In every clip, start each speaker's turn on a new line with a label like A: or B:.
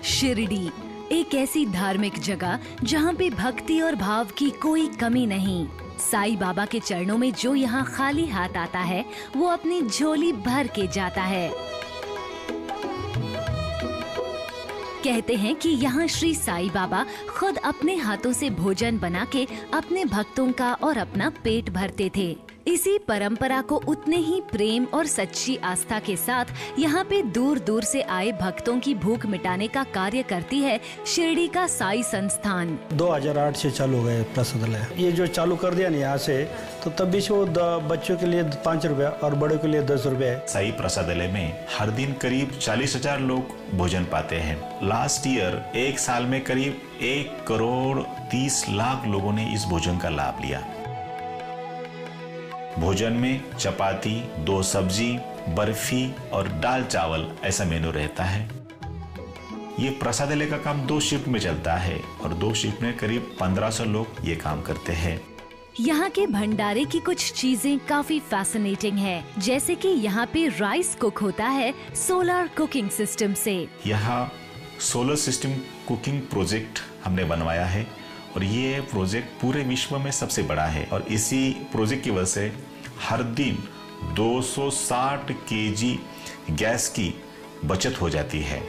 A: शिरडी एक ऐसी धार्मिक जगह जहाँ पे भक्ति और भाव की कोई कमी नहीं। साईं बाबा के चरणों में जो यहाँ खाली हाथ आता है वो अपनी झोली भर के जाता है। कहते हैं कि यहाँ श्री साईं बाबा खुद अपने हाथों से भोजन बना के अपने भक्तों का और अपना पेट भरते थे। इसी परंपरा को उतने ही प्रेम और सच्ची आस्था के साथ यहाँ पे दूर दूर से आए भक्तों की भूख मिटाने का कार्य करती है शिरडी का साई संस्थान।
B: 2008 से चालू हो गए प्रसादालय। ये जो चालू कर दिया ना यहाँ से, तो तब भी वो बच्चों के लिए 5 रुपया और बड़ों के लिए 10 रुपया है।
C: साई प्रसादालय में हर दिन करीब 40,000 लोग भोजन पाते हैं। लास्ट ईयर एक साल में करीब 1,30,00,000 लोगों ने इस भोजन का लाभ लिया। भोजन में चपाती, 2 सब्जी, बर्फी और दाल चावल ऐसा मेनू रहता है। ये प्रसादालय का काम 2 शिफ्ट में चलता है और 2 शिफ्ट में करीब 1500 लोग ये काम करते हैं।
A: यहाँ के भंडारे की कुछ चीजें काफी फैसिनेटिंग है, जैसे कि यहाँ पे राइस कुक होता है सोलर कुकिंग सिस्टम से।
C: यहाँ सोलर सिस्टम कुकिंग प्रोजेक्ट हमने बनवाया है और ये प्रोजेक्ट पूरे विश्व में सबसे बड़ा है और इसी प्रोजेक्ट की वजह से हर दिन 260 केजी गैस की बचत हो जाती है।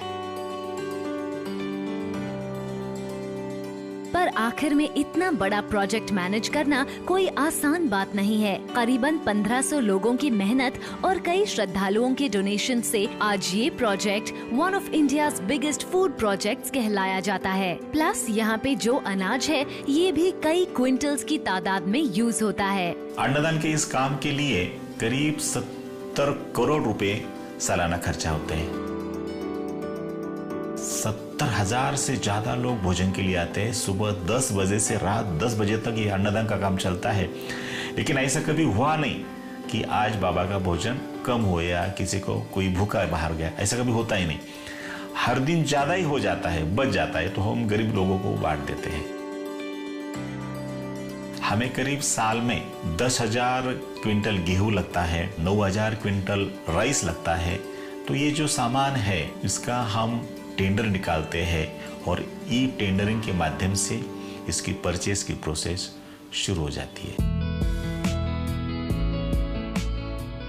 A: पर आखिर में इतना बड़ा प्रोजेक्ट मैनेज करना कोई आसान बात नहीं है। करीबन 1500 लोगों की मेहनत और कई श्रद्धालुओं के डोनेशन से आज ये project one of India's biggest food projects कहलाया जाता है। प्लस यहाँ पे जो अनाज है ये भी कई क्विंटल्स की तादाद में यूज होता है।
C: अन्नदान के इस काम के लिए करीब 70 करोड़ रुपए सालाना खर्चा होते हैं। 70,000 से ज्यादा लोग भोजन के लिए आते हैं। सुबह 10 बजे से रात 10 बजे तक ये अन्नदान का काम चलता है। लेकिन ऐसा कभी हुआ नहीं कि आज बाबा का भोजन कम हो या किसी को कोई भूखा बाहर गया, ऐसा कभी होता ही नहीं। हर दिन ज्यादा ही हो जाता है, बच जाता है तो हम गरीब लोगों को बांट देते हैं। हमें करीब साल में 10,000 क्विंटल गेहूं लगता है, 9,000 क्विंटल राइस लगता है। तो ये जो सामान है इसका हम टेंडर निकालते हैं और ई टेंडरिंग के माध्यम से इसकी परचेस की प्रोसेस शुरू हो जाती है।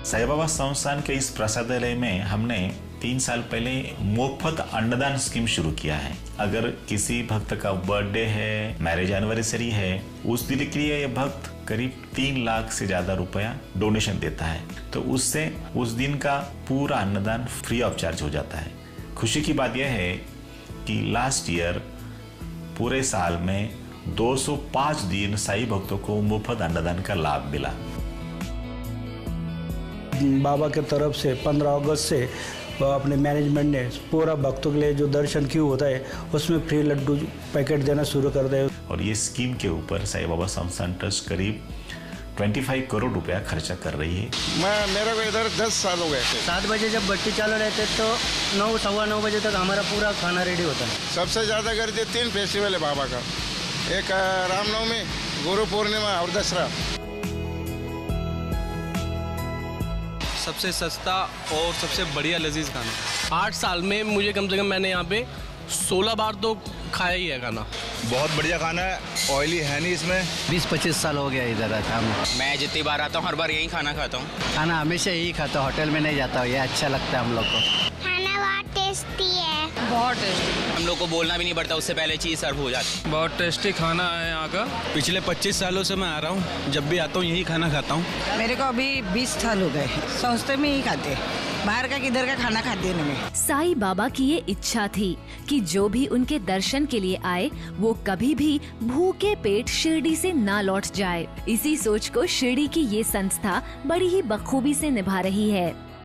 C: साईं बाबा संस्थान के इस प्रसादालय में हमने 3 साल पहले मुफ्त अन्नदान स्कीम शुरू किया है। अगर किसी भक्त का बर्थडे है, मैरिज एनिवर्सरी है, उस दिन के लिए यह भक्त करीब 3 लाख से ज्यादा रुपया डोनेशन देता है, तो उससे उस दिन का पूरा अन्नदान फ्री ऑफ चार्ज हो जाता है। खुशी की बात यह है कि लास्ट ईयर पूरे साल में 205 दिन साईं भक्तों को मुफ्त अन्नदान का लाभ मिला।
B: बाबा के तरफ से 15 अगस्त से अपने मैनेजमेंट ने पूरा भक्तों के लिए जो दर्शन क्यों होता है उसमें फ्री लड्डू पैकेट देना शुरू कर दिया। और
C: ये स्कीम के ऊपर साईं बाबा संस्थान ट्रस्ट करीब 25 करोड़ रुपया खर्चा कर रही है।
D: मेरे को इधर 10 साल हो गए थे।
E: 7 बजे जब बत्ती चालू रहते तो 9 सवा 9 बजे तक हमारा पूरा खाना रेडी होता है।
D: सबसे ज़्यादा गर्दी 3 फेस्टिवल है बाबा का, एक रामनवमी, गुरु पूर्णिमा और दशहरा।
F: सबसे सस्ता और सबसे बढ़िया लजीज खाना। 8 साल में मुझे कम से कम मैंने यहाँ पे 16 बार तो खाया ही है खाना।
G: बहुत बढ़िया खाना है, ऑयली है नहीं इसमें।
E: 20-25 साल हो गया इधर आता हूँ।
H: मैं जितनी बार आता हूँ हर बार यही खाना खाता हूँ।
E: खाना हमेशा यही खाता हूँ, होटल में नहीं जाता हूँ, ये अच्छा लगता है हम लोग को।
I: खाना बहुत टेस्टी है।
H: बहुत टेस्टी, हम लोग को बोलना भी नहीं पड़ता, उससे पहले चीज़ सर्व हो जाती है।
F: बहुत टेस्टी खाना है यहाँ का। पिछले 25 सालों से मैं आ रहा हूँ, जब भी आता हूँ यही खाना खाता हूँ।
J: मेरे को अभी 20 साल हो गए, सस्ते में ही खाते। बाहर का किधर का खाना खाते नहीं मैं।
A: साईं बाबा की ये इच्छा थी कि जो भी उनके दर्शन के लिए आए वो कभी भी भूखे पेट शिरडी से ना लौट जाए। इसी सोच को शिरडी की ये संस्था बड़ी ही बखूबी से निभा रही है।